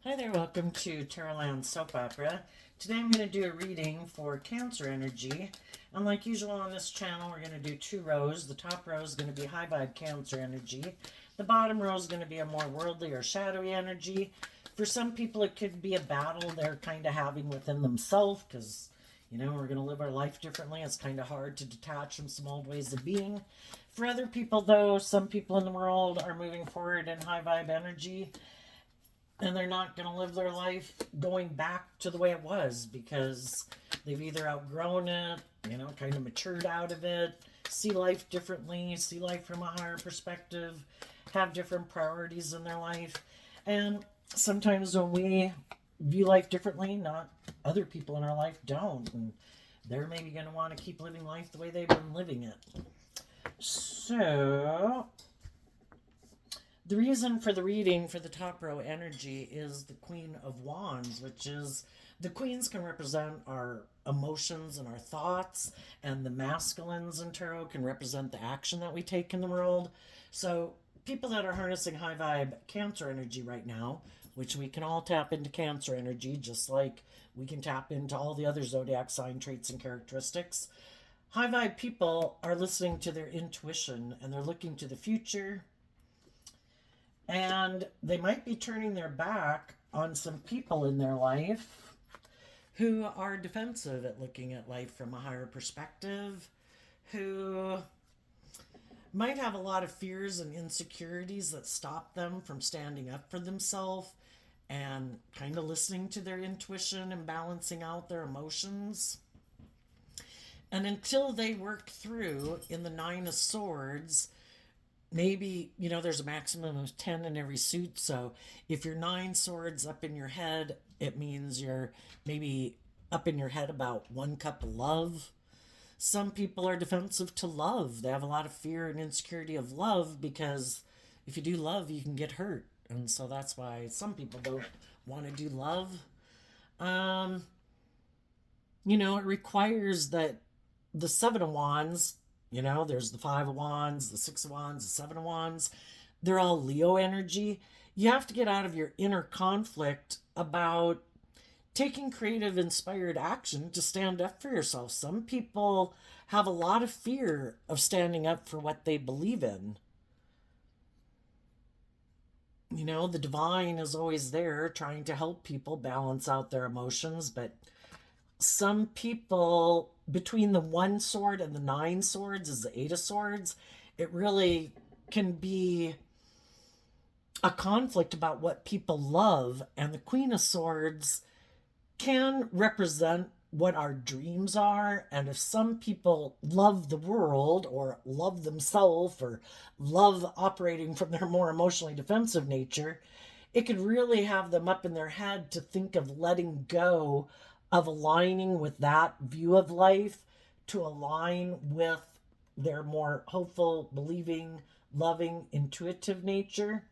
Hi there, welcome to Tarotland Soap Opera. Today I'm going to do a reading for Cancer energy. And like usual on this channel, we're going to do two rows. The top row is going to be high vibe Cancer energy. The bottom row is going to be a more worldly or shadowy energy. For some people, it could be a battle they're kind of having within themselves because, you know, we're going to live our life differently. It's kind of hard to detach from some old ways of being. For other people, though, some people in the world are moving forward in high vibe energy. And they're not going to live their life going back to the way it was because they've either outgrown it, you know, kind of matured out of it, see life differently, see life from a higher perspective, have different priorities in their life. And sometimes when we view life differently, not other people in our life don't. And they're maybe going to want to keep living life the way they've been living it. So the reason for the reading for the top row energy is the Queen of Wands, which is the queens can represent our emotions and our thoughts, and the masculines in tarot can represent the action that we take in the world. So people that are harnessing high vibe Cancer energy right now, which we can all tap into Cancer energy, just like we can tap into all the other zodiac sign traits and characteristics. High vibe people are listening to their intuition and they're looking to the future. And they might be turning their back on some people in their life who are defensive at looking at life from a higher perspective, who might have a lot of fears and insecurities that stop them from standing up for themselves and kind of listening to their intuition and balancing out their emotions. And until they work through in the Nine of Swords, maybe, you know, there's a maximum of 10 in every suit. So if you're 9 swords up in your head, it means you're maybe up in your head about 1 cup of love. Some people are defensive to love. They have a lot of fear and insecurity of love because if you do love, you can get hurt. And so that's why some people don't want to do love. You know, it requires that the Seven of Wands, you know, there's the Five of Wands, the Six of Wands, the Seven of Wands. They're all Leo energy. You have to get out of your inner conflict about taking creative, inspired action to stand up for yourself. Some people have a lot of fear of standing up for what they believe in. You know, the divine is always there trying to help people balance out their emotions, but some people, between the 1 sword and the 9 swords is the 8 of swords, it really can be a conflict about what people love. And the Queen of Swords can represent what our dreams are. And if some people love the world or love themselves or love operating from their more emotionally defensive nature, it could really have them up in their head to think of letting go of aligning with that view of life to align with their more hopeful, believing, loving, intuitive nature.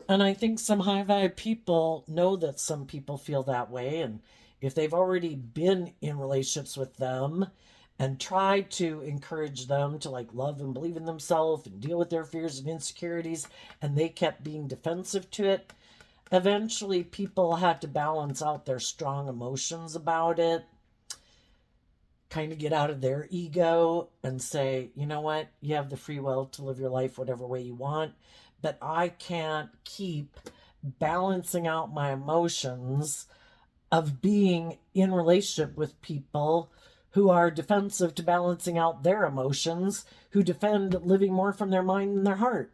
And I think some high vibe people know that some people feel that way. And if they've already been in relationships with them and tried to encourage them to like love and believe in themselves and deal with their fears and insecurities, and they kept being defensive to it, eventually people had to balance out their strong emotions about it, kind of get out of their ego and say, you know what, you have the free will to live your life whatever way you want, but I can't keep balancing out my emotions of being in relationship with people who are defensive to balancing out their emotions, who defend living more from their mind than their heart.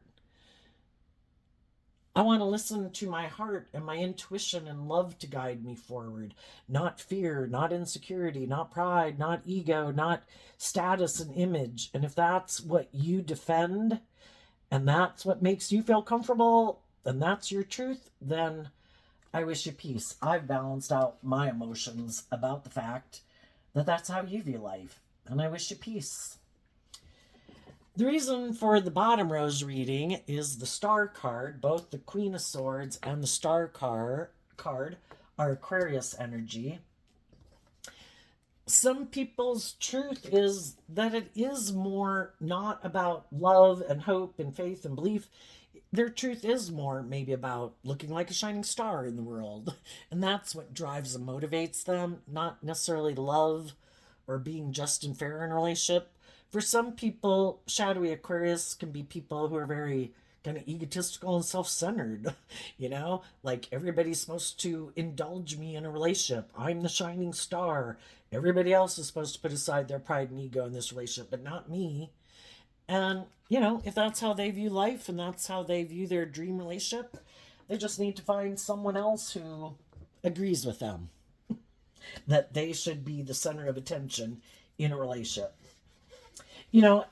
I want to listen to my heart and my intuition and love to guide me forward. Not fear, not insecurity, not pride, not ego, not status and image. And if that's what you defend and that's what makes you feel comfortable and that's your truth, then I wish you peace. I've balanced out my emotions about the fact that that's how you view life. And I wish you peace. The reason for the bottom row's reading is the Star card. Both the Queen of Swords and the Star card are Aquarius energy. some people's truth is that it is more not about love and hope and faith and belief. Their truth is more maybe about looking like a shining star in the world. And that's what drives and motivates them, not necessarily love or being just and fair in a relationship. For some people, shadowy Aquarius can be people who are very kind of egotistical and self-centered. Like everybody's supposed to indulge me in a relationship. I'm the shining star. Everybody else is supposed to put aside their pride and ego in this relationship, but not me. And if that's how they view life and that's how they view their dream relationship, they just need to find someone else who agrees with them that they should be the center of attention in a relationship.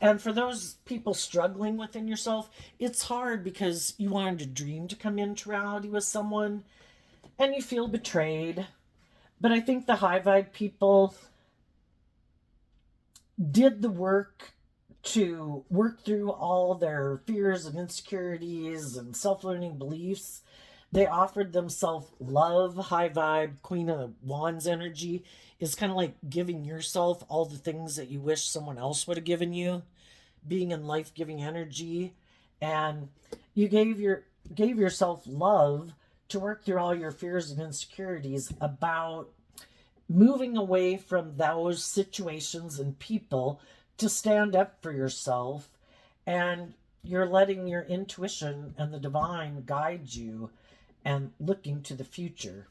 And for those people struggling within yourself, it's hard because you wanted a dream to come into reality with someone and you feel betrayed. But I think the high vibe people did the work to work through all their fears and insecurities and self-learning beliefs. They offered themselves love. High vibe, Queen of Wands energy is kind of like giving yourself all the things that you wish someone else would have given you, being in life-giving energy. And you gave yourself love to work through all your fears and insecurities about moving away from those situations and people to stand up for yourself. And you're letting your intuition and the divine guide you and looking to the future.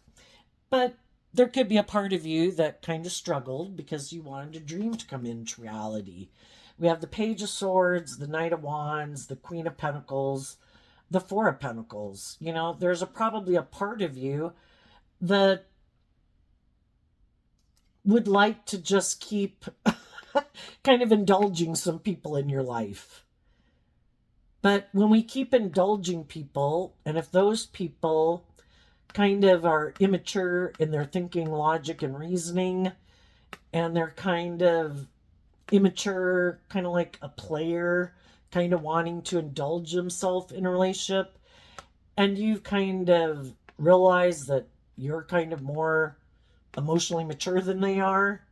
But there could be a part of you that kind of struggled because you wanted a dream to come into reality. We have the Page of Swords, the Knight of Wands, the Queen of Pentacles, the Four of Pentacles. There's probably a part of you that would like to just keep kind of indulging some people in your life. But when we keep indulging people, and if those people kind of are immature in their thinking, logic, and reasoning, and they're kind of immature, kind of like a player, kind of wanting to indulge himself in a relationship, and you've kind of realized that you're kind of more emotionally mature than they are,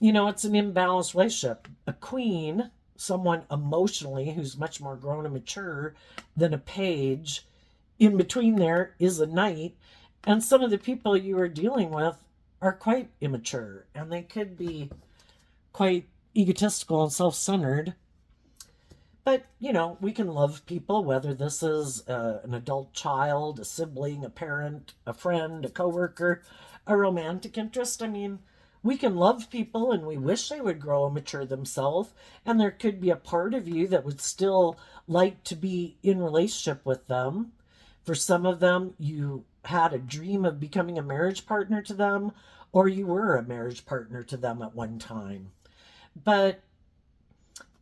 it's an imbalanced relationship. A queen, someone emotionally who's much more grown and mature than a page. In between there is a knight. And some of the people you are dealing with are quite immature and they could be quite egotistical and self-centered. But, we can love people, whether this is an adult child, a sibling, a parent, a friend, a coworker, a romantic interest. I mean, we can love people and we wish they would grow and mature themselves. And there could be a part of you that would still like to be in relationship with them. For some of them, you had a dream of becoming a marriage partner to them, or you were a marriage partner to them at one time. But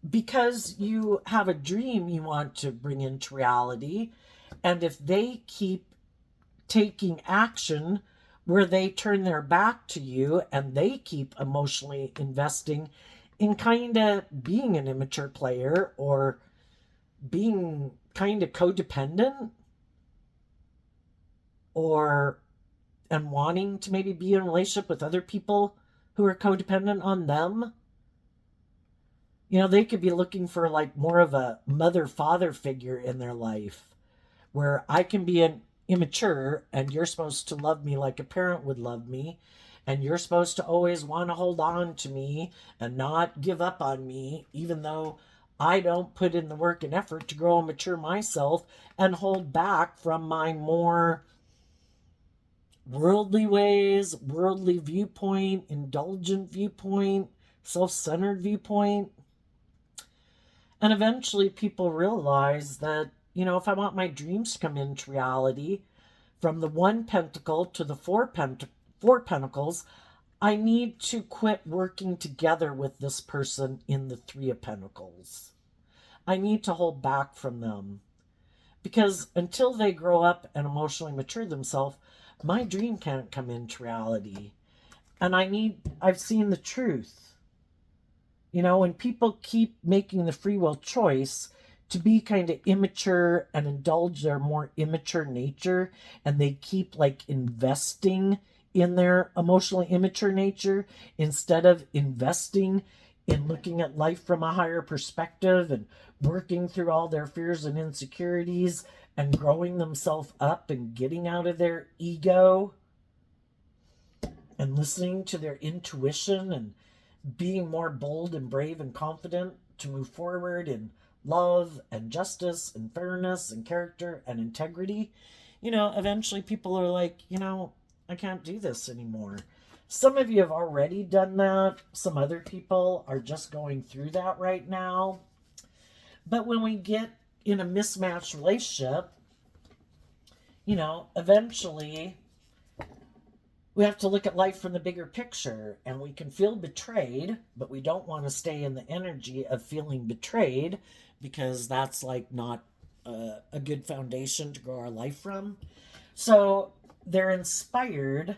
because you have a dream you want to bring into reality, and if they keep taking action where they turn their back to you and they keep emotionally investing in kind of being an immature player or being kind of codependent or and wanting to maybe be in a relationship with other people who are codependent on them, they could be looking for like more of a mother father figure in their life where I can be an immature and you're supposed to love me like a parent would love me, and you're supposed to always want to hold on to me and not give up on me even though I don't put in the work and effort to grow and mature myself and hold back from my more worldly ways, worldly viewpoint, indulgent viewpoint, self-centered viewpoint. And eventually people realize that, if I want my dreams to come into reality, from the one pentacle to the four pentacles, I need to quit working together with this person in the Three of Pentacles. I need to hold back from them. Because until they grow up and emotionally mature themselves, my dream can't come into reality. And I've seen the truth. When people keep making the free will choice to be kind of immature and indulge their more immature nature, and they keep like investing in their emotionally immature nature instead of investing in looking at life from a higher perspective and working through all their fears and insecurities and growing themselves up and getting out of their ego and listening to their intuition and being more bold and brave and confident to move forward in love and justice and fairness and character and integrity. Eventually people are like, I can't do this anymore. Some of you have already done that. Some other people are just going through that right now. But when we get in a mismatched relationship, eventually we have to look at life from the bigger picture, and we can feel betrayed, but we don't want to stay in the energy of feeling betrayed because that's like not a good foundation to grow our life from. So they're inspired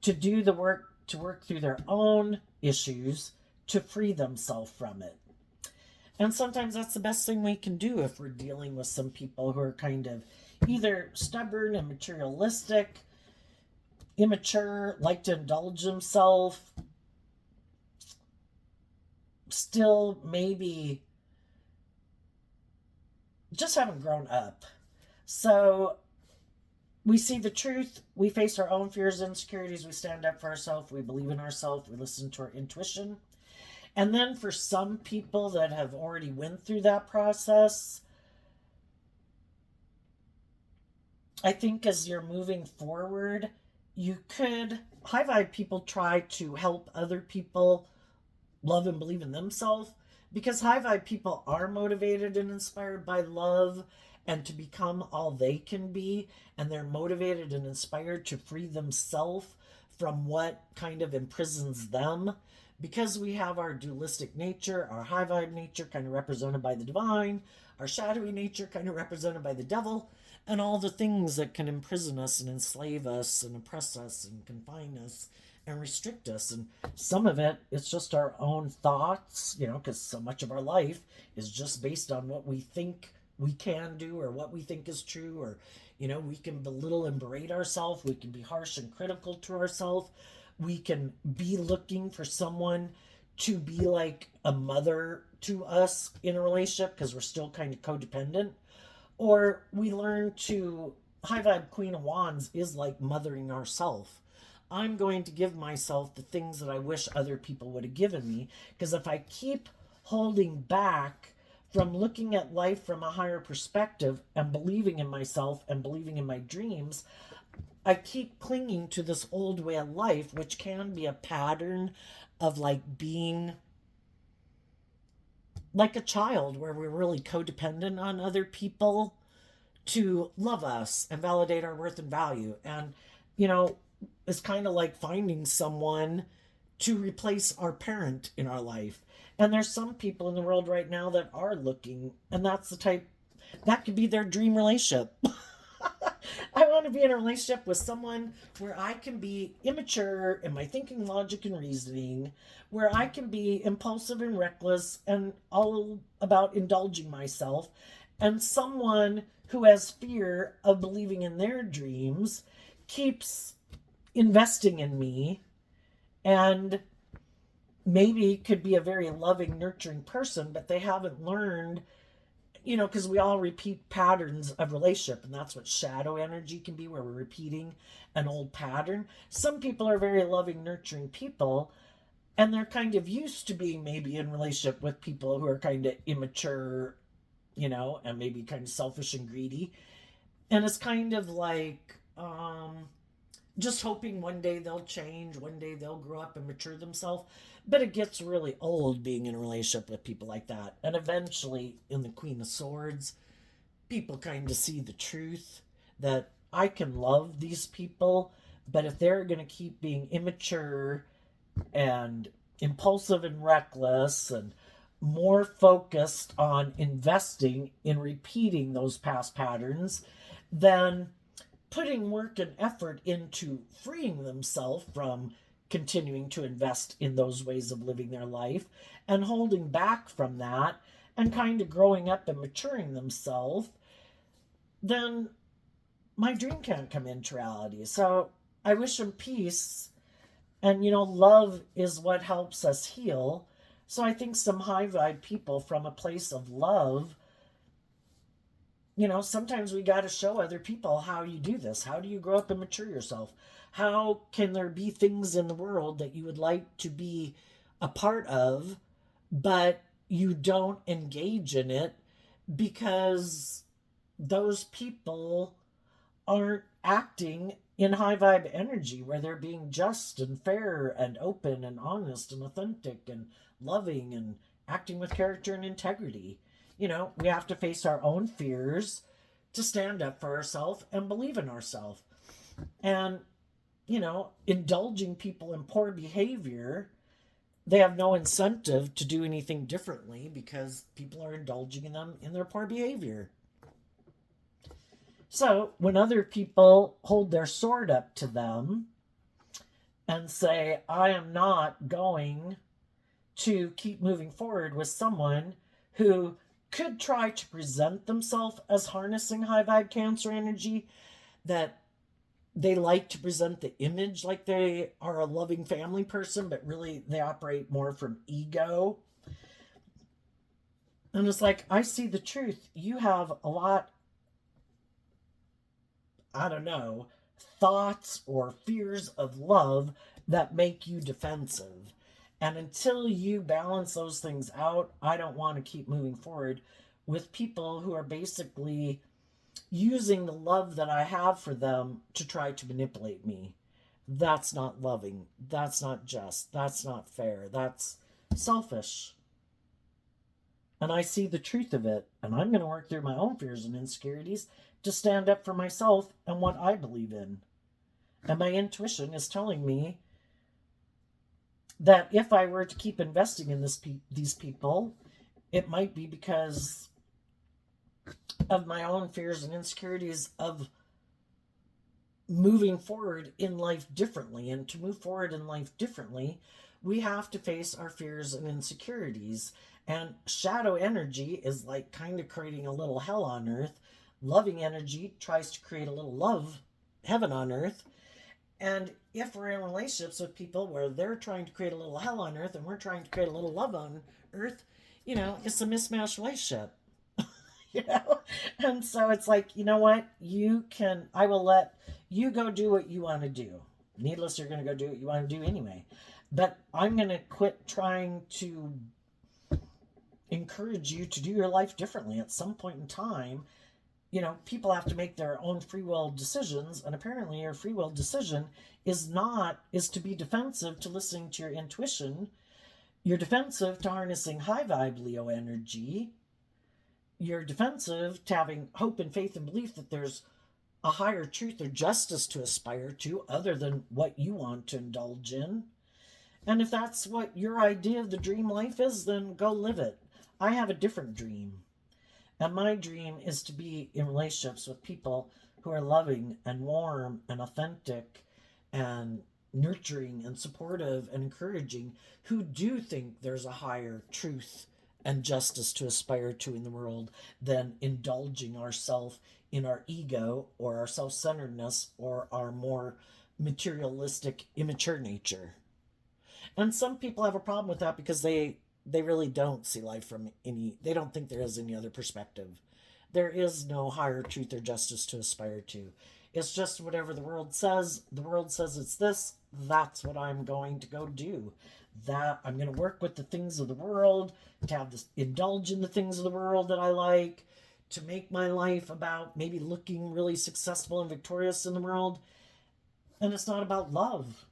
to do the work, to work through their own issues to free themselves from it. And sometimes that's the best thing we can do if we're dealing with some people who are kind of either stubborn and materialistic, immature, like to indulge themselves, still maybe just haven't grown up. So we see the truth, we face our own fears and insecurities, we stand up for ourselves, we believe in ourselves, we listen to our intuition. And then for some people that have already went through that process, I think as you're moving forward, you could, high vibe people try to help other people love and believe in themselves, because high vibe people are motivated and inspired by love and to become all they can be, and they're motivated and inspired to free themselves from what kind of imprisons them, because we have our dualistic nature, our high vibe nature kind of represented by the divine, our shadowy nature kind of represented by the devil, and all the things that can imprison us and enslave us and oppress us and confine us and restrict us. And some of it, it's just our own thoughts, because so much of our life is just based on what we think we can do or what we think is true, or we can belittle and berate ourselves, we can be harsh and critical to ourselves, we can be looking for someone to be like a mother to us in a relationship because we're still kind of codependent, or we learn to, high vibe Queen of Wands is like mothering ourselves. I'm going to give myself the things that I wish other people would have given me, because if I keep holding back from looking at life from a higher perspective and believing in myself and believing in my dreams, I keep clinging to this old way of life, which can be a pattern of like being like a child where we're really codependent on other people to love us and validate our worth and value. And, it's kind of like finding someone to replace our parent in our life. And there's some people in the world right now that are looking, and that's the type, that could be their dream relationship. I want to be in a relationship with someone where I can be immature in my thinking, logic, and reasoning, where I can be impulsive and reckless and all about indulging myself, and someone who has fear of believing in their dreams keeps investing in me and maybe could be a very loving, nurturing person, but they haven't learned, because we all repeat patterns of relationship, and that's what shadow energy can be, where we're repeating an old pattern. Some people are very loving, nurturing people, and they're kind of used to being maybe in relationship with people who are kind of immature, and maybe kind of selfish and greedy. And it's kind of like, just hoping one day they'll change, one day they'll grow up and mature themselves. But it gets really old being in a relationship with people like that. And eventually, in the Queen of Swords, people kind of see the truth that I can love these people, but if they're going to keep being immature and impulsive and reckless and more focused on investing in repeating those past patterns, then putting work and effort into freeing themselves from continuing to invest in those ways of living their life and holding back from that and kind of growing up and maturing themselves, then my dream can't come into reality. So I wish them peace. And, love is what helps us heal. So I think some high vibe people from a place of love, sometimes we got to show other people how you do this. How do you grow up and mature yourself? How can there be things in the world that you would like to be a part of, but you don't engage in it because those people aren't acting in high vibe energy where they're being just and fair and open and honest and authentic and loving and acting with character and integrity. We have to face our own fears to stand up for ourselves and believe in ourselves. And, indulging people in poor behavior, they have no incentive to do anything differently because people are indulging in them in their poor behavior. So when other people hold their sword up to them and say, I am not going to keep moving forward with someone who could try to present themselves as harnessing high vibe Cancer energy, that they like to present the image like they are a loving family person, but really they operate more from ego. And it's like, I see the truth. You have a lot, I don't know, thoughts or fears of love that make you defensive. And until you balance those things out, I don't want to keep moving forward with people who are basically using the love that I have for them to try to manipulate me. That's not loving. That's not just. That's not fair. That's selfish. And I see the truth of it. And I'm going to work through my own fears and insecurities to stand up for myself and what I believe in. And my intuition is telling me that if I were to keep investing in these people, it might be because of my own fears and insecurities of moving forward in life differently. And to move forward in life differently, we have to face our fears and insecurities. And shadow energy is like kind of creating a little hell on earth. Loving energy tries to create a little love, heaven on earth. And if we're in relationships with people where they're trying to create a little hell on earth and we're trying to create a little love on earth, it's a mismatched relationship. you know? And so it's like, you know what? I will let you go do what you want to do. Needless, you're going to go do what you want to do anyway. But I'm going to quit trying to encourage you to do your life differently. At some point in time, people have to make their own free will decisions, and apparently your free will decision is to be defensive to listening to your intuition. You're defensive to harnessing high vibe Leo energy. You're defensive to having hope and faith and belief that there's a higher truth or justice to aspire to other than what you want to indulge in. And if that's what your idea of the dream life is, then go live it. I have a different dream. And my dream is to be in relationships with people who are loving and warm and authentic and nurturing and supportive and encouraging, who do think there's a higher truth and justice to aspire to in the world than indulging ourselves in our ego or our self-centeredness or our more materialistic, immature nature. And some people have a problem with that because they really don't see life from they don't think there is any other perspective. There is no higher truth or justice to aspire to. It's just whatever the world says. The world says it's this. That's what I'm going to go do. That I'm going to work with the things of the world, to have this indulge in the things of the world that I like, to make my life about maybe looking really successful and victorious in the world. And it's not about love.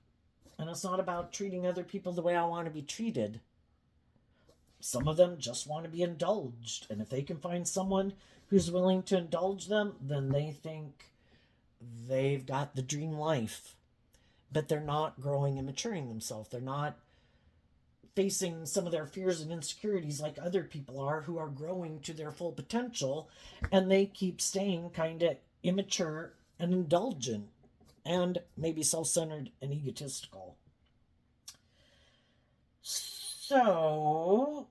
And it's not about treating other people the way I want to be treated. Some of them just want to be indulged. And if they can find someone who's willing to indulge them, then they think they've got the dream life. But they're not growing and maturing themselves. They're not facing some of their fears and insecurities like other people are who are growing to their full potential. And they keep staying kind of immature and indulgent and maybe self-centered and egotistical. So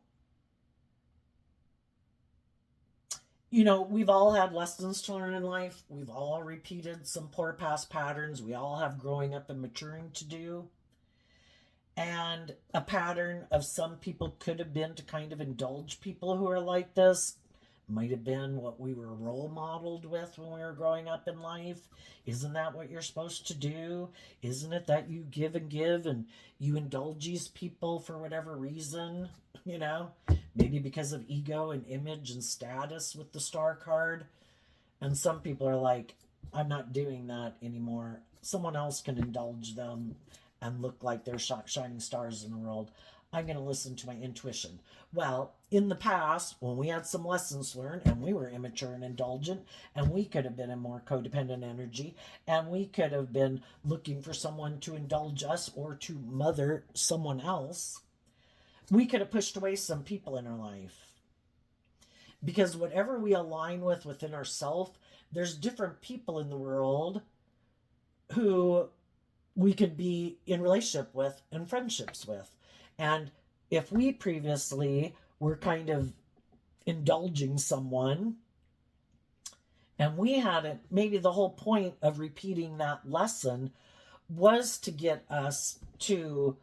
We've all had lessons to learn in life. We've all repeated some poor past patterns. We all have growing up and maturing to do. And a pattern of some people could have been to kind of indulge people who are like this. Might have been what we were role modeled with when we were growing up in life. Isn't that what you're supposed to do? Isn't it that you give and you indulge these people for whatever reason? You know, maybe because of ego and image and status with the star card. And some people are like, I'm not doing that anymore. Someone else can indulge them and look like they're shining stars in the world. I'm going to listen to my intuition. Well, in the past, when we had some lessons learned and we were immature and indulgent, and we could have been in more codependent energy, and we could have been looking for someone to indulge us or to mother someone else, we could have pushed away some people in our life. Because whatever we align with within ourselves, there's different people in the world who we could be in relationship with and friendships with. And if we previously were kind of indulging someone and we had it, maybe the whole point of repeating that lesson was to get us to,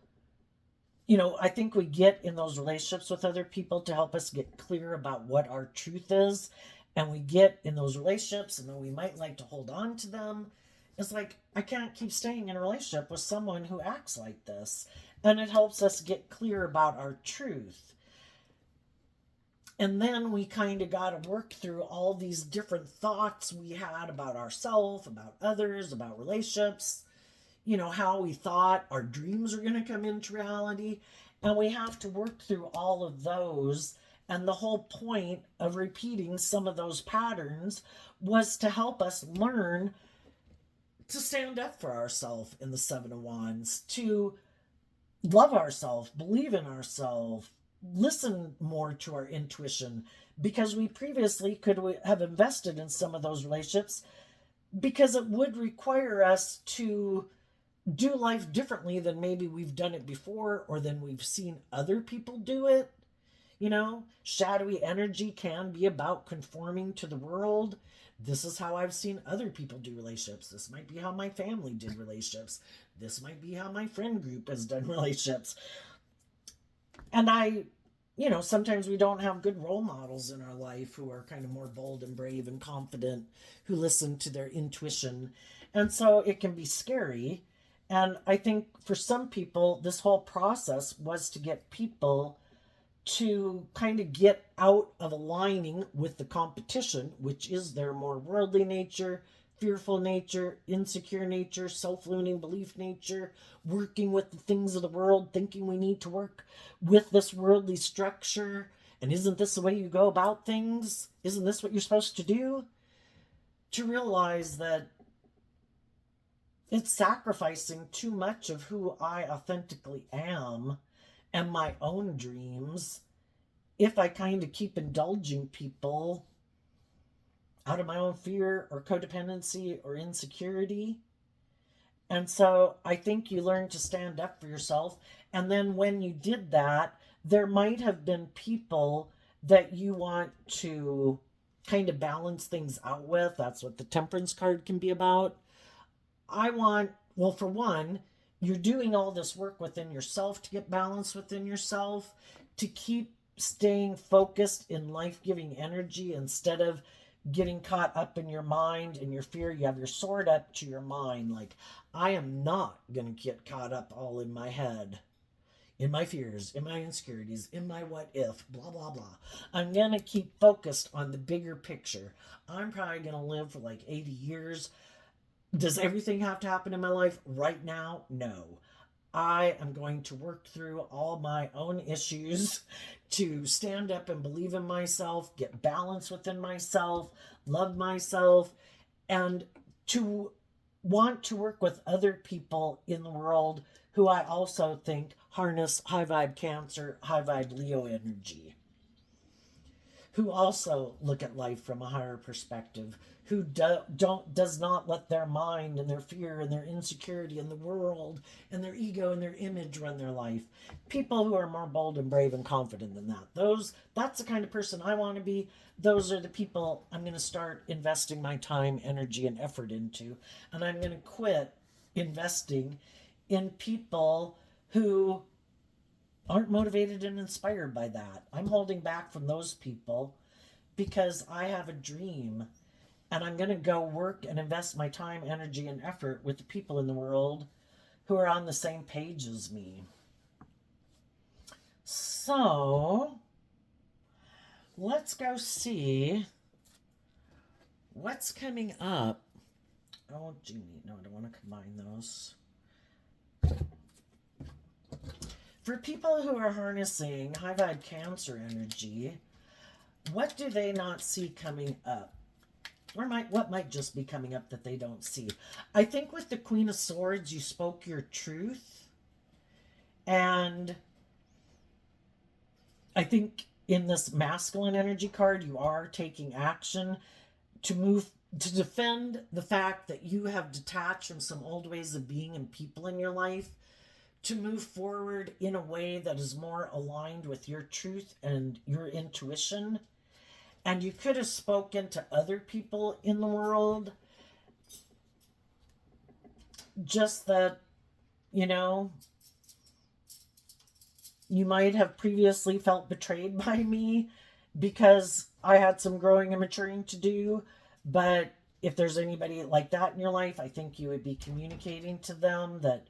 I think we get in those relationships with other people to help us get clear about what our truth is. And we get in those relationships and then we might like to hold on to them. It's like, I can't keep staying in a relationship with someone who acts like this. And it helps us get clear about our truth. And then we kind of got to work through all these different thoughts we had about ourselves, about others, about relationships, how we thought our dreams are going to come into reality. And we have to work through all of those. And the whole point of repeating some of those patterns was to help us learn to stand up for ourselves in the Seven of Wands, to love ourselves, believe in ourselves, listen more to our intuition, because we previously could have invested in some of those relationships because it would require us to do life differently than maybe we've done it before or than we've seen other people do it. Shadowy energy can be about conforming to the world. This is how I've seen other people do relationships. This might be how my family did relationships. This might be how my friend group has done relationships. And sometimes we don't have good role models in our life who are kind of more bold and brave and confident, who listen to their intuition. And so it can be scary. And I think for some people, this whole process was to get people to kind of get out of aligning with the competition, which is their more worldly nature, fearful nature, insecure nature, self-limiting belief nature, working with the things of the world, thinking we need to work with this worldly structure. And isn't this the way you go about things? Isn't this what you're supposed to do? To realize that it's sacrificing too much of who I authentically am and my own dreams if I kind of keep indulging people out of my own fear or codependency or insecurity. And so I think you learn to stand up for yourself. And then when you did that, there might have been people that you want to kind of balance things out with. That's what the Temperance card can be about. For one, you're doing all this work within yourself to get balance within yourself, to keep staying focused in life-giving energy instead of getting caught up in your mind and your fear. You have your sword up to your mind, like, I am not going to get caught up all in my head, in my fears, in my insecurities, in my what if, blah, blah, blah. I'm going to keep focused on the bigger picture. I'm probably going to live for like 80 years. Does everything have to happen in my life right now? No. I am going to work through all my own issues to stand up and believe in myself, get balance within myself, love myself, and to want to work with other people in the world who I also think harness high vibe Cancer, high vibe Leo energy, who also look at life from a higher perspective, who does not let their mind and their fear and their insecurity and the world and their ego and their image run their life. People who are more bold and brave and confident than that. That's the kind of person I want to be. Those are the people I'm going to start investing my time, energy, and effort into. And I'm going to quit investing in people who aren't motivated and inspired by that. I'm holding back from those people because I have a dream, and I'm going to go work and invest my time, energy, and effort with the people in the world who are on the same page as me. So let's go see what's coming up. Oh, genie. No, I don't want to combine those. For people who are harnessing high vibe Cancer energy, what do they not see coming up? Or what might just be coming up that they don't see? I think with the Queen of Swords, you spoke your truth. And I think in this masculine energy card, you are taking action to defend the fact that you have detached from some old ways of being and people in your life, to move forward in a way that is more aligned with your truth and your intuition. And you could have spoken to other people in the world, just that, you know, you might have previously felt betrayed by me because I had some growing and maturing to do. But if there's anybody like that in your life, I think you would be communicating to them that,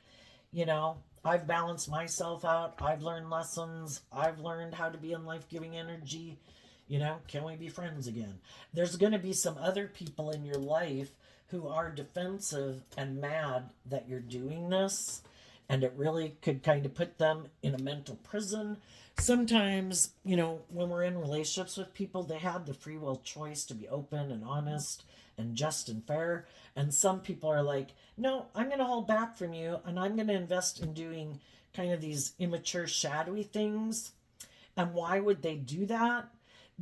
you know, I've balanced myself out. I've learned lessons. I've learned how to be in life-giving energy. You know, can we be friends again? There's going to be some other people in your life who are defensive and mad that you're doing this. And it really could kind of put them in a mental prison. Sometimes, you know, when we're in relationships with people, they have the free will choice to be open and honest and just and fair. And some people are like, no, I'm going to hold back from you, and I'm going to invest in doing kind of these immature, shadowy things. And why would they do that?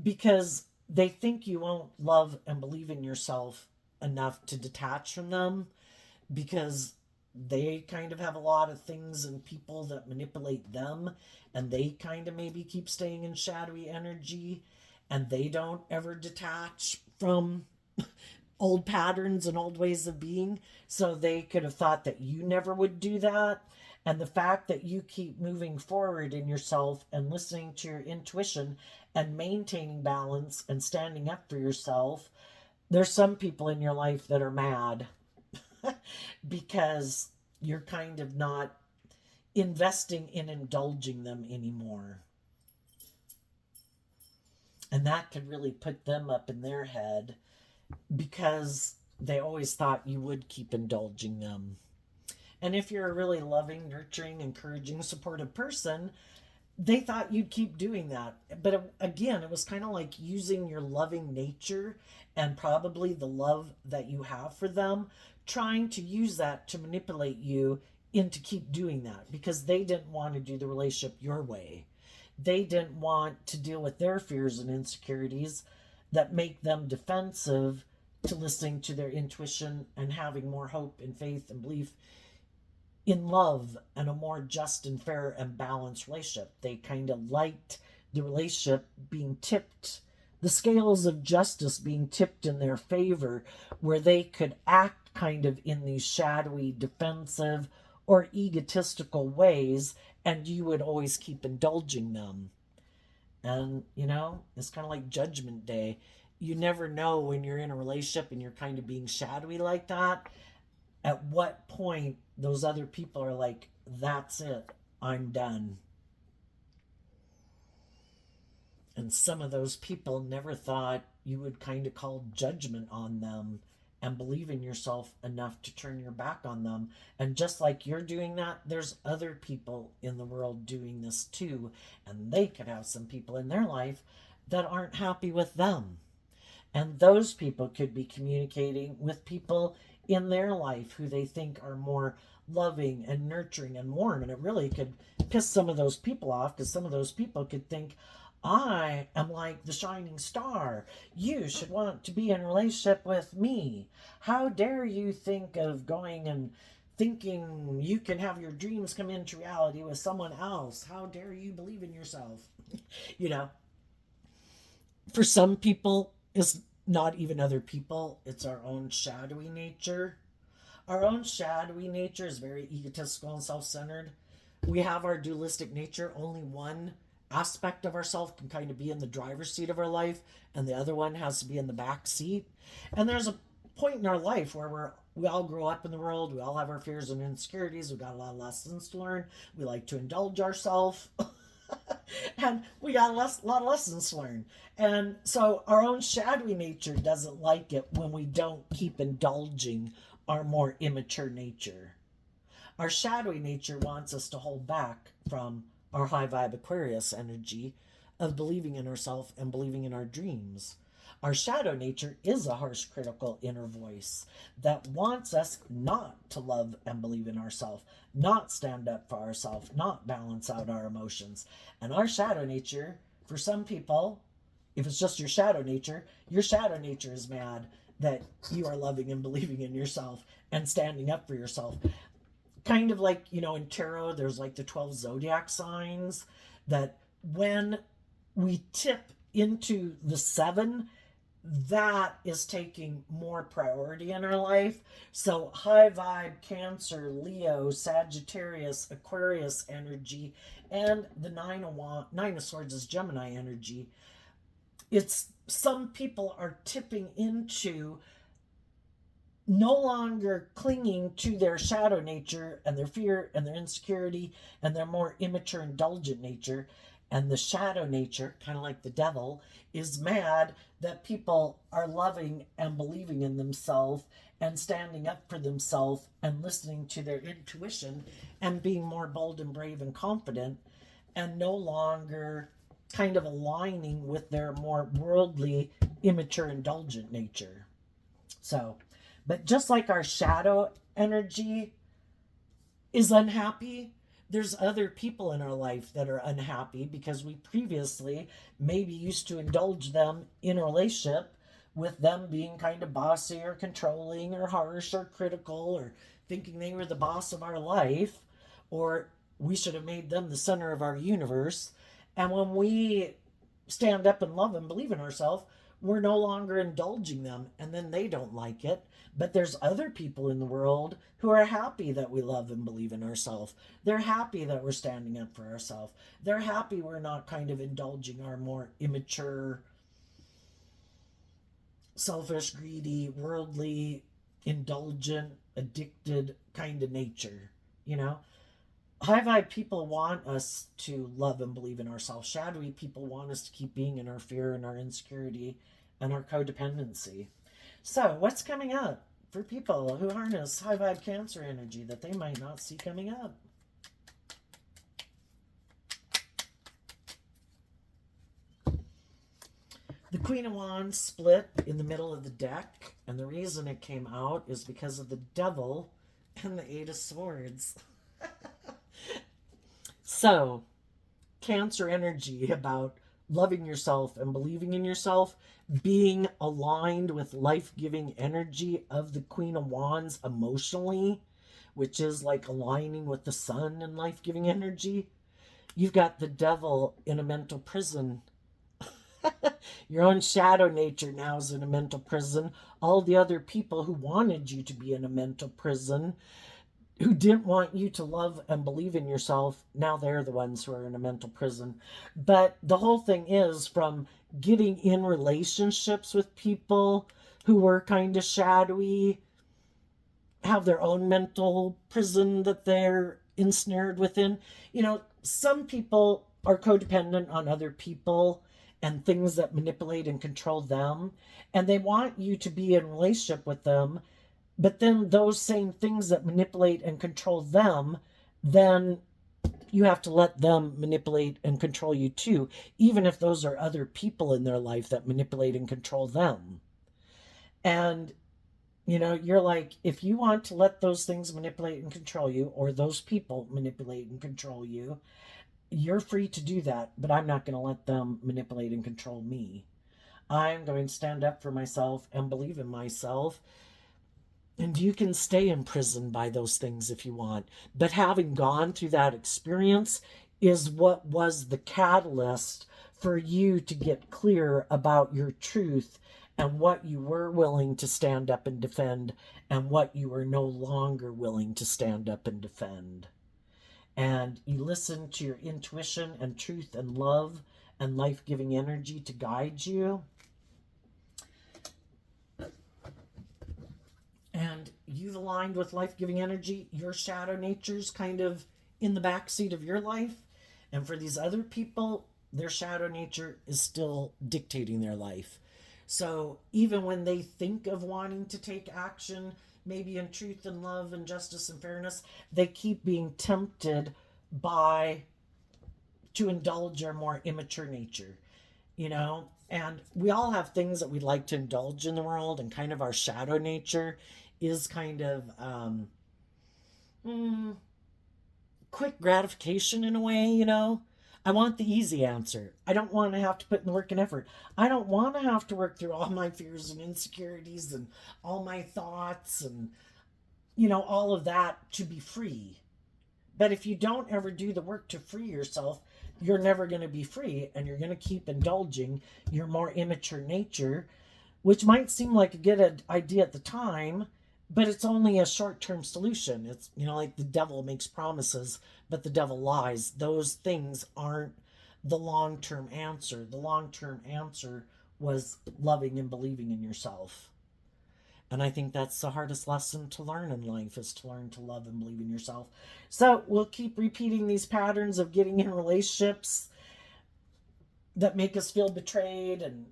Because they think you won't love and believe in yourself enough to detach from them, because they kind of have a lot of things and people that manipulate them, and they kind of maybe keep staying in shadowy energy, and they don't ever detach from old patterns and old ways of being. So they could have thought that you never would do that. And the fact that you keep moving forward in yourself and listening to your intuition and maintaining balance and standing up for yourself, there's some people in your life that are mad because you're kind of not investing in indulging them anymore. And that could really put them up in their head, because they always thought you would keep indulging them. And if you're a really loving, nurturing, encouraging, supportive person, they thought you'd keep doing that. But again, it was kind of like using your loving nature and probably the love that you have for them, trying to use that to manipulate you into keep doing that, because they didn't want to do the relationship your way. They didn't want to deal with their fears and insecurities that make them defensive to listening to their intuition and having more hope and faith and belief in love and a more just and fair and balanced relationship. They kind of liked the relationship being tipped, the scales of justice being tipped in their favor, where they could act kind of in these shadowy, defensive, or egotistical ways, and you would always keep indulging them. And, you know, it's kind of like Judgment Day. You never know when you're in a relationship and you're kind of being shadowy like that, at what point those other people are like, that's it, I'm done. And some of those people never thought you would kind of call judgment on them and believe in yourself enough to turn your back on them. And just like you're doing that, there's other people in the world doing this too. And they could have some people in their life that aren't happy with them. And those people could be communicating with people in their life who they think are more loving and nurturing and warm. And it really could piss some of those people off, because some of those people could think, I am like the shining star. You should want to be in a relationship with me. How dare you think of going and thinking you can have your dreams come into reality with someone else? How dare you believe in yourself? You know, for some people, it's not even other people, it's our own shadowy nature. Our own shadowy nature is very egotistical and self centered. We have our dualistic nature. Only one aspect of ourself can kind of be in the driver's seat of our life, and the other one has to be in the back seat. And there's a point in our life where we all grow up in the world. We all have our fears and insecurities. We've got a lot of lessons to learn. We like to indulge ourselves. And we got lot of lessons to learn. And so our own shadowy nature doesn't like it when we don't keep indulging our more immature nature. Our shadowy nature wants us to hold back from our high vibe Aquarius energy of believing in ourselves and believing in our dreams. Our shadow nature is a harsh, critical inner voice that wants us not to love and believe in ourselves, not stand up for ourselves, not balance out our emotions. And our shadow nature, for some people, if it's just your shadow nature is mad that you are loving and believing in yourself and standing up for yourself. Kind of like, in tarot, there's like the 12 zodiac signs that when we tip into the 7, that is taking more priority in our life. So high vibe Cancer, Leo, Sagittarius, Aquarius energy, and the Nine of Swords is Gemini energy. It's some people are tipping into no longer clinging to their shadow nature and their fear and their insecurity and their more immature, indulgent nature. And the shadow nature, kind of like the devil, is mad that people are loving and believing in themselves and standing up for themselves and listening to their intuition and being more bold and brave and confident and no longer kind of aligning with their more worldly, immature, indulgent nature. So, but just like our shadow energy is unhappy, there's other people in our life that are unhappy because we previously maybe used to indulge them in a relationship with them being kind of bossy or controlling or harsh or critical or thinking they were the boss of our life, or we should have made them the center of our universe. And when we stand up and love and believe in ourselves, we're no longer indulging them, and then they don't like it. But there's other people in the world who are happy that we love and believe in ourselves. They're happy that we're standing up for ourselves. They're happy we're not kind of indulging our more immature, selfish, greedy, worldly, indulgent, addicted kind of nature. You know, high vibe people want us to love and believe in ourselves. Shadowy people want us to keep being in our fear and our insecurity and our codependency. So, what's coming up for people who harness high vibe Cancer energy that they might not see coming up? The Queen of Wands split in the middle of the deck, and the reason it came out is because of the Devil and the Eight of Swords. So, Cancer energy about loving yourself and believing in yourself, being aligned with life-giving energy of the Queen of Wands emotionally, which is like aligning with the sun and life-giving energy. You've got the Devil in a mental prison. Your own shadow nature now is in a mental prison. All the other people who wanted you to be in a mental prison, who didn't want you to love and believe in yourself, now they're the ones who are in a mental prison. But the whole thing is from getting in relationships with people who were kind of shadowy, have their own mental prison that they're ensnared within. Some people are codependent on other people and things that manipulate and control them, and they want you to be in a relationship with them. But then those same things that manipulate and control them, then you have to let them manipulate and control you too, even if those are other people in their life that manipulate and control them. And, you're like, if you want to let those things manipulate and control you, or those people manipulate and control you, You're free to do that, but I'm not going to let them manipulate and control me. I'm going to stand up for myself and believe in myself. And you can stay imprisoned by those things if you want. But having gone through that experience is what was the catalyst for you to get clear about your truth and what you were willing to stand up and defend and what you were no longer willing to stand up and defend. And you listen to your intuition and truth and love and life giving energy to guide you. And you've aligned with life giving energy. Your shadow nature's kind of in the back seat of your life. And for these other people, their shadow nature is still dictating their life. So even when they think of wanting to take action, maybe in truth and love and justice and fairness, they keep being tempted by to indulge our more immature nature, you know? And we all have things that we'd like to indulge in the world, and kind of our shadow nature is kind of mm, quick gratification in a way, you know? I want the easy answer. I don't want to have to put in the work and effort. I don't want to have to work through all my fears and insecurities and all my thoughts and, all of that to be free. But if you don't ever do the work to free yourself, you're never going to be free, and you're going to keep indulging your more immature nature, which might seem like a good idea at the time, but it's only a short term solution. It's, like the devil makes promises, but the devil lies. Those things aren't the long term answer. The long term answer was loving and believing in yourself. And I think that's the hardest lesson to learn in life, is to learn to love and believe in yourself. So we'll keep repeating these patterns of getting in relationships that make us feel betrayed and,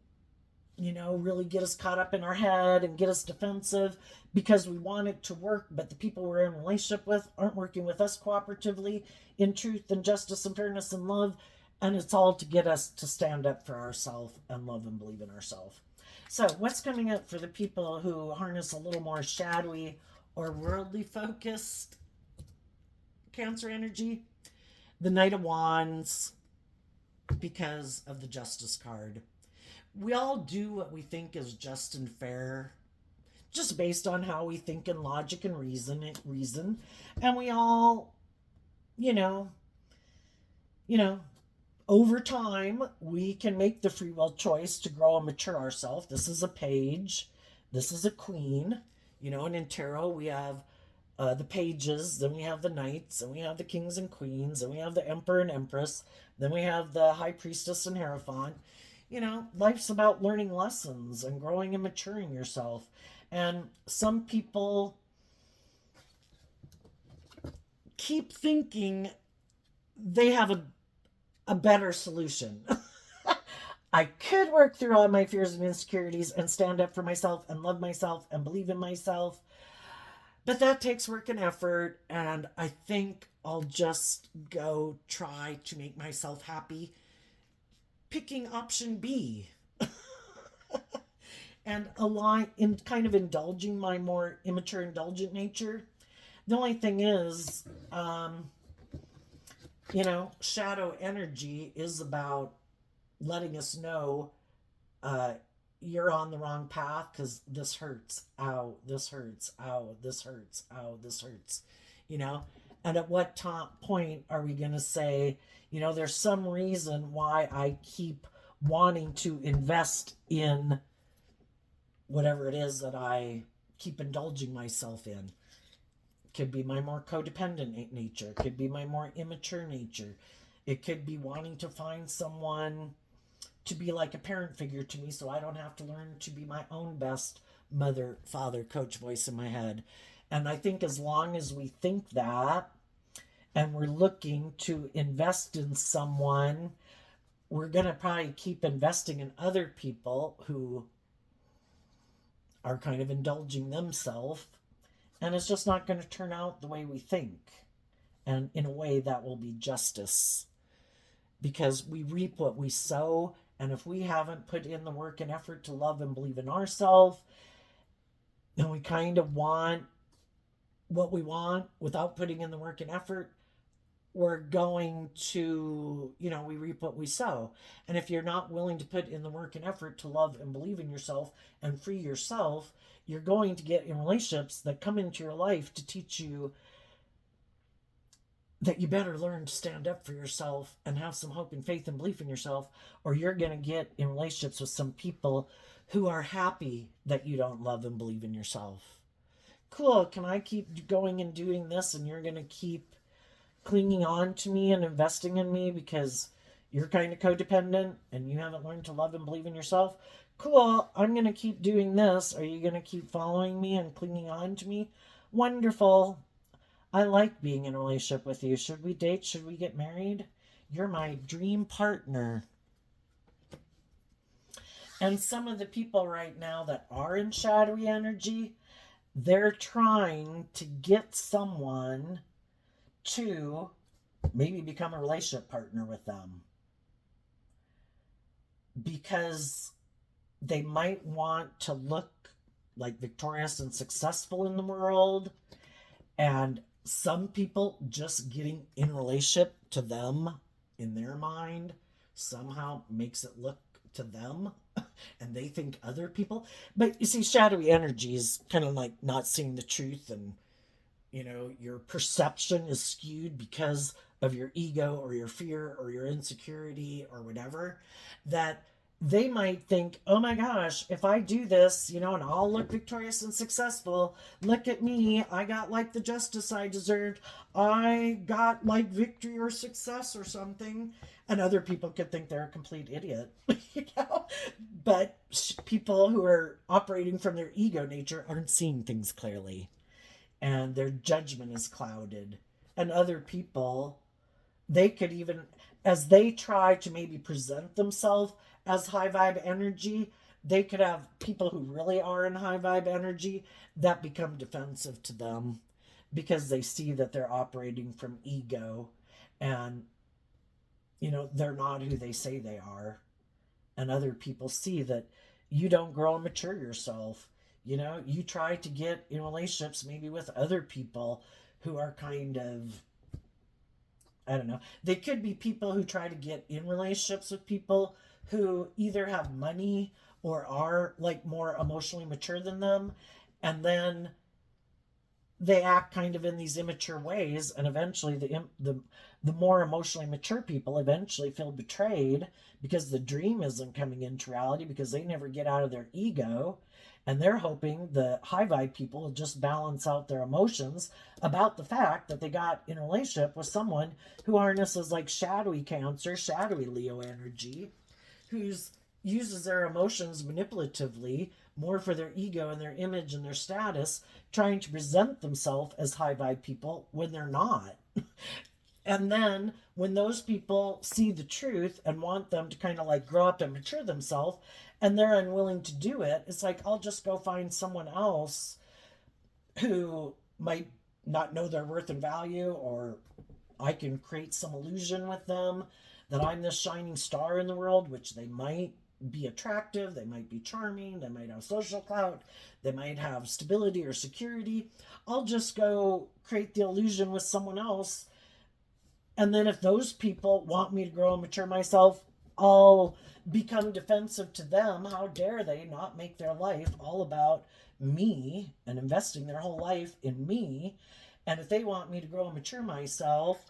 really get us caught up in our head and get us defensive because we want it to work, but the people we're in relationship with aren't working with us cooperatively in truth and justice and fairness and love. And it's all to get us to stand up for ourselves and love and believe in ourselves. So, what's coming up for the people who harness a little more shadowy or worldly focused Cancer energy? The Knight of Wands, because of the Justice card. We all do what we think is just and fair, just based on how we think in logic and reason. And we all, you know, you know, over time, we can make the free will choice to grow and mature ourselves. This is a page. This is a queen. And in tarot, we have the pages, then we have the knights, and we have the kings and queens, and we have the emperor and empress, then we have the high priestess and hierophant. Life's about learning lessons and growing and maturing yourself. And some people keep thinking they have a better solution. I could work through all my fears and insecurities and stand up for myself and love myself and believe in myself. But that takes work and effort, and I think I'll just go try to make myself happy picking option B and align in kind of indulging my more immature indulgent nature. The only thing is, shadow energy is about letting us know you're on the wrong path because this hurts. Ow, this hurts. Ow, this hurts. Ow, this hurts. You know? And at what point are we going to say, there's some reason why I keep wanting to invest in whatever it is that I keep indulging myself in? Could be my more codependent nature. Could be my more immature nature. It could be wanting to find someone to be like a parent figure to me so I don't have to learn to be my own best mother, father, coach voice in my head. And I think as long as we think that and we're looking to invest in someone, we're going to probably keep investing in other people who are kind of indulging themselves. And it's just not going to turn out the way we think. And in a way that will be justice. Because we reap what we sow. And if we haven't put in the work and effort to love and believe in ourselves, and we kind of want what we want without putting in the work and effort, we're going to, we reap what we sow. And if you're not willing to put in the work and effort to love and believe in yourself and free yourself, you're going to get in relationships that come into your life to teach you that you better learn to stand up for yourself and have some hope and faith and belief in yourself, or you're going to get in relationships with some people who are happy that you don't love and believe in yourself. Cool, can I keep going and doing this and you're going to keep clinging on to me and investing in me because you're kind of codependent and you haven't learned to love and believe in yourself? Cool, I'm going to keep doing this. Are you going to keep following me and clinging on to me? Wonderful. I like being in a relationship with you. Should we date? Should we get married? You're my dream partner. And some of the people right now that are in shadowy energy, they're trying to get someone to maybe become a relationship partner with them because they might want to look like victorious and successful in the world. And some people just getting in relationship to them in their mind somehow makes it look to them and they think other people. But you see, shadowy energy is kind of like not seeing the truth, and your perception is skewed because of your ego or your fear or your insecurity or whatever, that they might think, oh my gosh, if I do this, and I'll look victorious and successful. Look at me. I got like the justice I deserved. I got like victory or success or something. And other people could think they're a complete idiot, you know? But people who are operating from their ego nature aren't seeing things clearly, and their judgment is clouded. And other people, they could even, as they try to maybe present themselves as high vibe energy, they could have people who really are in high vibe energy that become defensive to them because they see that they're operating from ego, and they're not who they say they are. And other people see that you don't grow and mature yourself. You try to get in relationships maybe with other people who are kind of, I don't know. They could be people who try to get in relationships with people who either have money or are like more emotionally mature than them. And then they act kind of in these immature ways, and eventually the more emotionally mature people eventually feel betrayed because the dream isn't coming into reality because they never get out of their ego, and they're hoping the high vibe people will just balance out their emotions about the fact that they got in a relationship with someone who harnesses like shadowy Cancer, shadowy Leo energy, who's uses their emotions manipulatively more for their ego and their image and their status, trying to present themselves as high vibe people when they're not. And then when those people see the truth and want them to kind of like grow up and mature themselves, and they're unwilling to do it, it's like, I'll just go find someone else who might not know their worth and value, or I can create some illusion with them that I'm this shining star in the world, which they might be attractive, they might be charming, they might have social clout, they might have stability or security. I'll just go create the illusion with someone else. And then if those people want me to grow and mature myself, I'll become defensive to them. How dare they not make their life all about me and investing their whole life in me? And if they want me to grow and mature myself,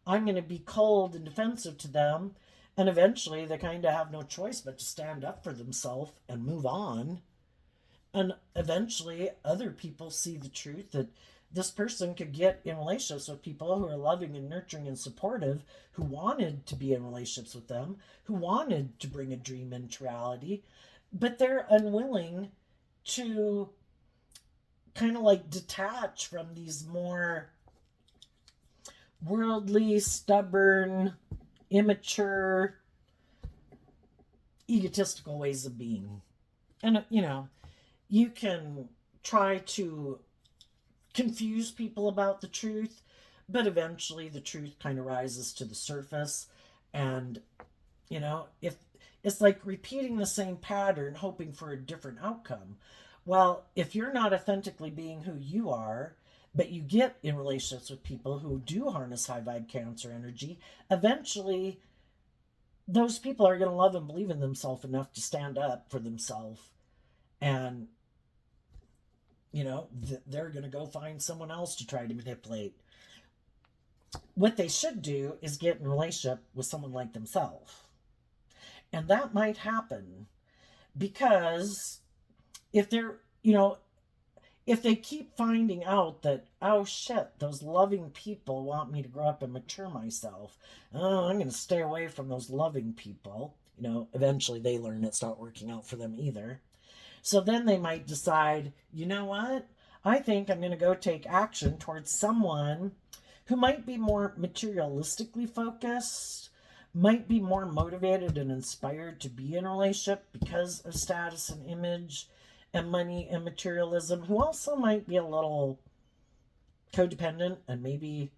I'm going to be cold and defensive to them. And eventually they kind of have no choice but to stand up for themselves and move on. And eventually other people see the truth that this person could get in relationships with people who are loving and nurturing and supportive, who wanted to be in relationships with them, who wanted to bring a dream into reality, but they're unwilling to kind of like detach from these more worldly, stubborn, immature, egotistical ways of being. And, you can try to confuse people about the truth, but eventually the truth kind of rises to the surface. And, if it's like repeating the same pattern, hoping for a different outcome. Well, if you're not authentically being who you are, but you get in relationships with people who do harness high vibe Cancer energy, eventually those people are going to love and believe in themselves enough to stand up for themselves. And, they're going to go find someone else to try to manipulate. What they should do is get in a relationship with someone like themselves. And that might happen because if they're, if they keep finding out that, oh shit, those loving people want me to grow up and mature myself, oh, I'm going to stay away from those loving people, eventually they learn it's not working out for them either. So then they might decide, you know what? I think I'm going to go take action towards someone who might be more materialistically focused, might be more motivated and inspired to be in a relationship because of status and image and money and materialism, who also might be a little codependent and maybe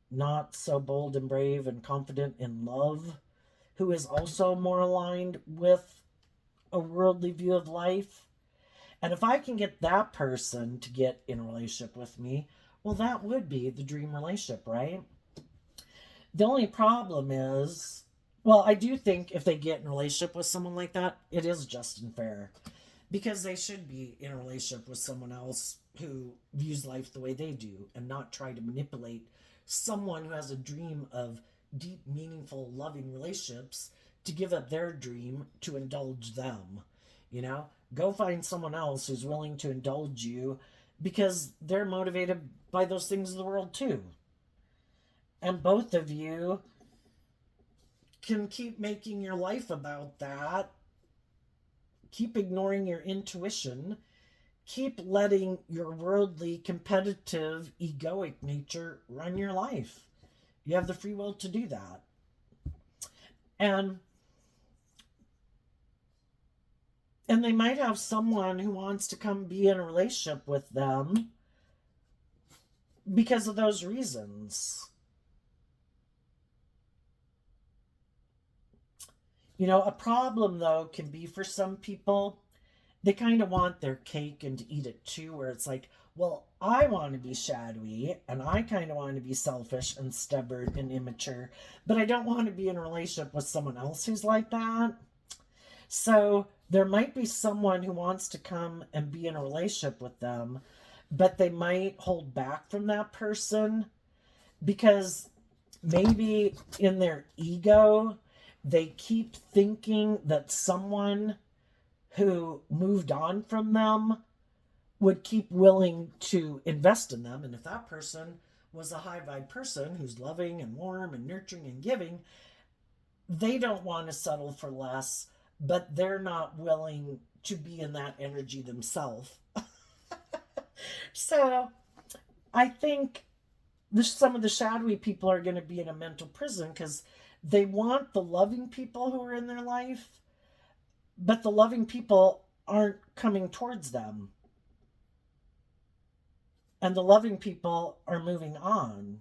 not so bold and brave and confident in love, who is also more aligned with a worldly view of life. And if I can get that person to get in a relationship with me, well, that would be the dream relationship, right? The only problem is, well, I do think if they get in a relationship with someone like that, it is just and fair. Because they should be in a relationship with someone else who views life the way they do and not try to manipulate someone who has a dream of deep, meaningful, loving relationships to give up their dream to indulge them. Go find someone else who's willing to indulge you because they're motivated by those things of the world too. And both of you can keep making your life about that, keep ignoring your intuition, keep letting your worldly, competitive, egoic nature run your life. You have the free will to do that. And they might have someone who wants to come be in a relationship with them because of those reasons. A problem, though, can be for some people, they kind of want their cake and to eat it too, where it's like, well, I want to be shadowy and I kind of want to be selfish and stubborn and immature, but I don't want to be in a relationship with someone else who's like that. So there might be someone who wants to come and be in a relationship with them, but they might hold back from that person because maybe in their ego, they keep thinking that someone who moved on from them would keep willing to invest in them. And if that person was a high vibe person who's loving and warm and nurturing and giving, they don't want to settle for less, but they're not willing to be in that energy themselves. So I think some of the shadowy people are going to be in a mental prison because they want the loving people who are in their life, but the loving people aren't coming towards them. And the loving people are moving on.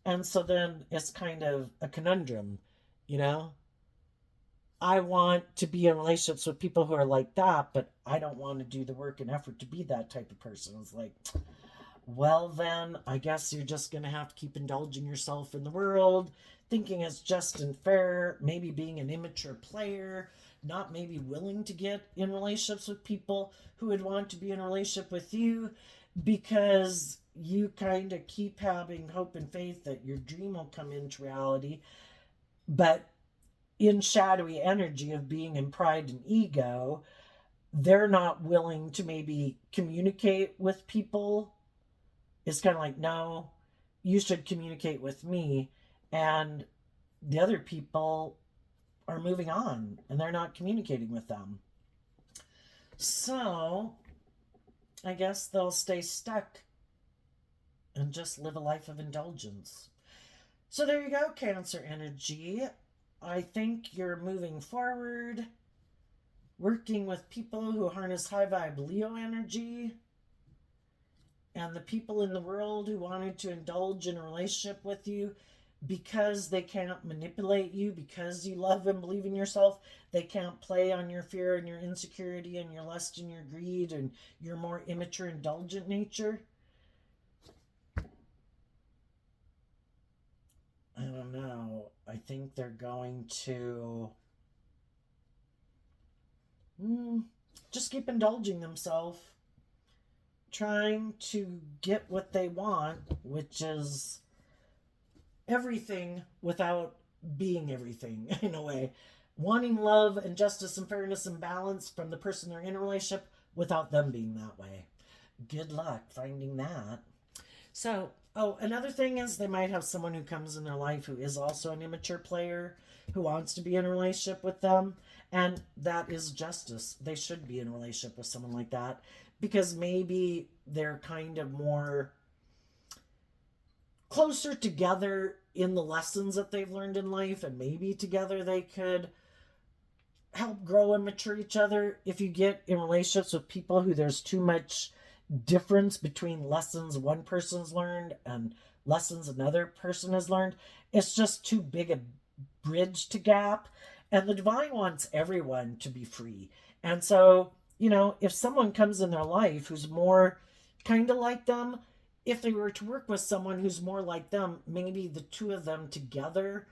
And so then it's kind of a conundrum, you know? I want to be in relationships with people who are like that, but I don't want to do the work and effort to be that type of person. It's like, well, then I guess you're just going to have to keep indulging yourself in the world, thinking it's just and fair, maybe being an immature player, not maybe willing to get in relationships with people who would want to be in a relationship with you because you kind of keep having hope and faith that your dream will come into reality, but in shadowy energy of being in pride and ego, they're not willing to maybe communicate with people. It's kind of like, no, you should communicate with me. And the other people are moving on and they're not communicating with them. So I guess they'll stay stuck and just live a life of indulgence. So there you go, Cancer energy. I think you're moving forward, working with people who harness high vibe Leo energy, and the people in the world who wanted to indulge in a relationship with you because they can't manipulate you, because you love and believe in yourself, they can't play on your fear and your insecurity and your lust and your greed and your more immature, indulgent nature. I don't know. I think they're going to mm, just keep indulging themselves, trying to get what they want, which is everything without being everything in a way. Wanting love and justice and fairness and balance from the person they're in a relationship without them being that way. Good luck finding that. So, oh, another thing is they might have someone who comes in their life who is also an immature player who wants to be in a relationship with them. And that is justice. They should be in a relationship with someone like that because maybe they're kind of more closer together in the lessons that they've learned in life, and maybe together they could help grow and mature each other. If you get in relationships with people who there's too much difference between lessons one person's learned and lessons another person has learned, it's just too big a bridge to gap. And the divine wants everyone to be free. And so, if someone comes in their life who's more kind of like them, if they were to work with someone who's more like them, maybe the two of them together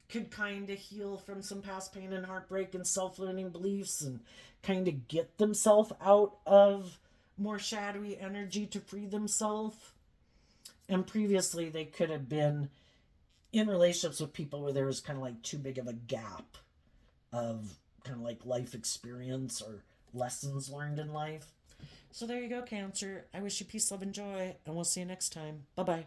could kind of heal from some past pain and heartbreak and self-limiting beliefs and kind of get themselves out of more shadowy energy to free themselves. And previously, they could have been in relationships with people where there was kind of like too big of a gap of kind of like life experience or lessons learned in life. So there you go, Cancer. I wish you peace, love, and joy, and we'll see you next time. Bye bye.